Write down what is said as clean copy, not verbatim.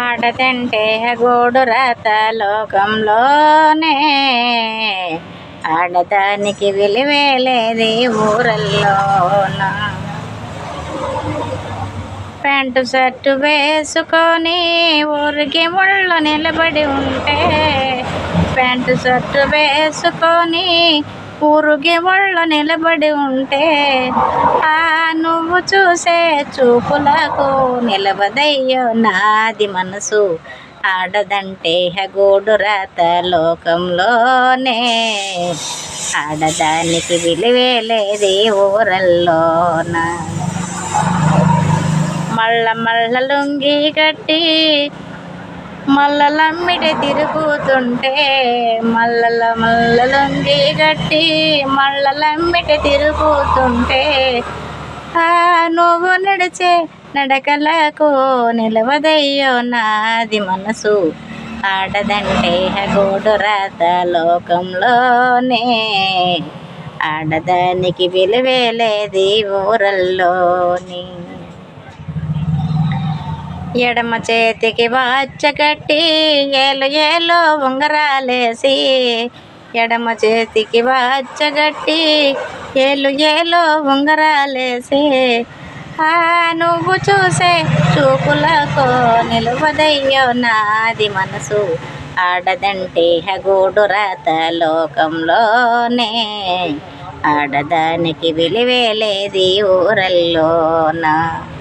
ఆడదంటే గోడు రాత లోకంలోనే, ఆడదానికి విలువేలేది ఊరల్లోన. ప్యాంటు షర్టు వేసుకొని ఊరికి ముళ్ళు నిలబడి ఉంటే, ప్యాంటు షర్టు వేసుకొని ఊరికి ముళ్ళు నిలబడి ఉంటే, నువ్వు చూసే చూపులకు నిలవదయ్యో నాది మనసు. ఆడదంటే గోడు రాత లోకంలోనే, ఆడదానికి విలువేలేది ఊరల్లోన. మళ్ళ లుంగి కట్టి మల్లలమ్మిడి తిరుగుతుంటే, మల్ల లుంగి కట్టి మల్లలమ్మిడి తిరుగుతుంటే, నువ్వు నడిచే నడకలకు నిలవదయ్యో నాది మనసు. ఆడదంటే గోడు రాత లోకంలోనే, ఆడదానికి విలువేలేది ఊరల్లోని. ఎడమ చేతికి వాచ కట్టి ఏలు ఏలో ఉంగరాలేసి, ఎడమ చేతికి వాచ కట్టి ఏలు ఏలో ఉంగరాలేసి, నువ్వు చూసే చూపులకు నిలవదయ్యో నాది మనసు. ఆడదంటే గోడు రాత లోకంలోనే, ఆడదానికి విలువేలేది ఊరల్లోన.